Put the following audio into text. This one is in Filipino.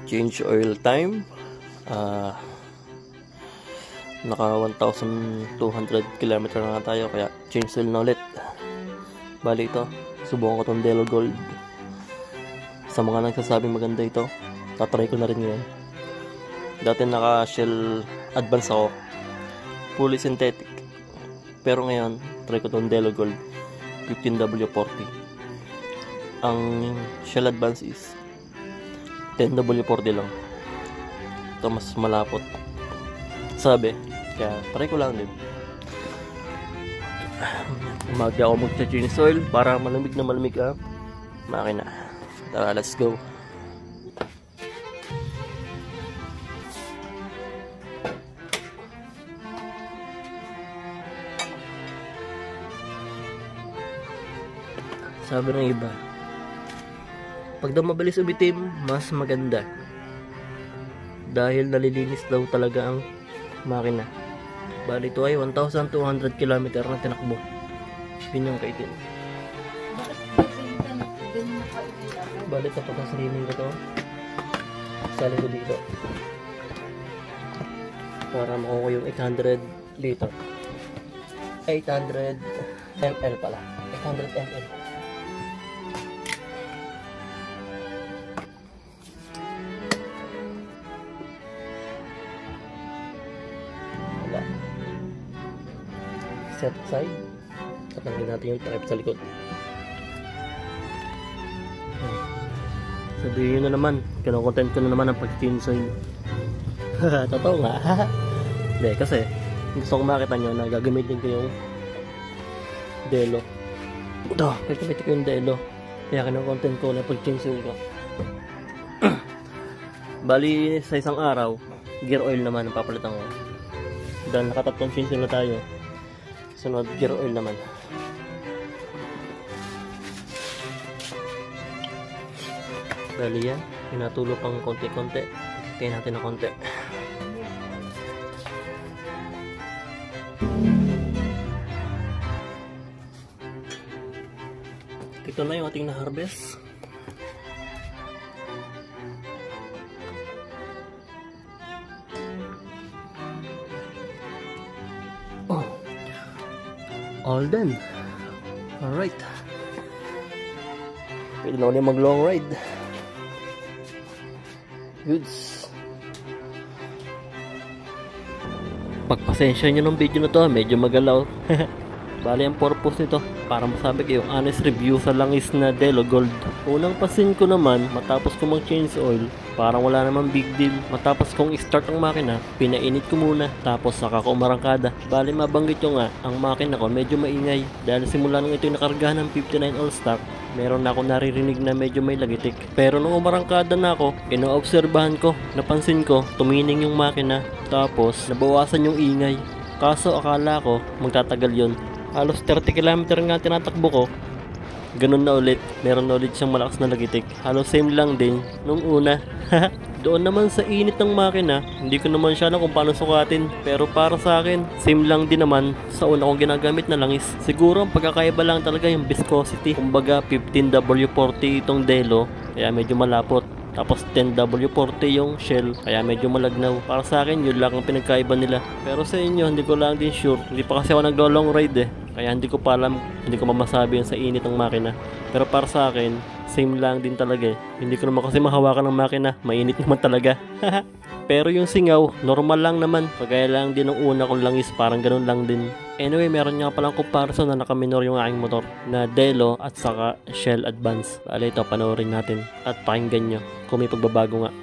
Change oil time. Naka 1,200 km na tayo, kaya change oil na ulit. Bali ito, subukan ko tong Delo Gold. Sa mga nagsasabing maganda ito, tatry ko na rin ngayon. Dati naka Shell Advance ako, fully synthetic. Pero ngayon, try ko tong Delo Gold 15W40. Ang Shell Advance is 10W40 lang. Ito mas malapot, sabi. Kaya try ko lang din. Umaga ako mag-change oil para malamig na malamig ang makina. Tara, let's go. Sabi ng iba, pag daw mabilis umitim, mas maganda. Dahil nalilinis daw talaga ang makina. Bali ito ay 1,200 km na tinakbo. Yun yung kaitin. Bali ito pagkasalimin ko ito. Sali ko dito para makuha yung 800 liter. 800 ml pala. 800 ml. Set aside. Tatanggalin natin yung trap sa likod. Sabihin nyo na naman, kinokontent ko na naman ang pag-change oil. Totoo nga. Hindi, kasi gusto kong makita nyo na gagamitin ko yung Delo. Ito, gagamitin ko yung Delo. Kaya kinokontent ko na pag-change oil ko. Bali, sa isang araw, gear oil naman ang papalitan ko. Dahil nakatatlong change oil na tayo, sunod gear oil naman. Bali yan, pinatulo pang konti-konti. Kaya natin na konti. Ito na yung ating na-harvest. All done. Alright. Pwede na ulit mag long ride. Goods. Pagpasensya nyo ng video na to, medyo magalaw. Bali ang purpose nito, para masabi kayo honest review sa langis na Delo Gold. Unang pasin ko naman, matapos ko mag-change oil, parang wala namang big deal. Matapos kong i-start ang makina, pinainit ko muna, tapos saka ko umarangkada. Bali mabanggit nyo nga, ang makina ko medyo maingay. Dahil simula nung ito'y nakargahan ng 59 all stock, meron na ako naririnig na medyo may lagitik. Pero nung umarangkada na ako, inoobserbahan ko, napansin ko, tumining yung makina, tapos nabawasan yung ingay. Kaso akala ko, magtatagal yun. Halos 30 km nga tinatakbo ko, ganun na ulit, meron na ulit siyang malakas na lagitik. Halos same lang din nung una. Doon naman sa init ng makina, hindi ko naman siya alam kung paano sukatin. Pero para sa akin, same lang din naman sa una kong ginagamit na langis. Siguro ang pagkakaiba lang talaga yung viscosity. Kumbaga 15W40 itong Delo, kaya medyo malapot. Tapos 10W40 yung Shell, kaya medyo malagnaw. Para sa akin, yun lang ang pinagkaiba nila. Pero sa inyo, hindi ko lang din sure. Hindi pa kasi ako naglo-long ride eh. Kaya hindi ko pa alam, hindi ko mamasabi yun sa init ng makina. Pero para sa akin, same lang din talaga eh. Hindi ko naman kasi mahawakan ng makina, mainit naman talaga. Pero yung singaw, normal lang naman. Kagaya lang din ng una kong langis, parang ganun lang din. Anyway, meron nga palang comparison na nakaminor yung aking motor na Delo at saka Shell Advance. Bale ito, panoorin natin at pakinggan nyo kung may pagbabago nga.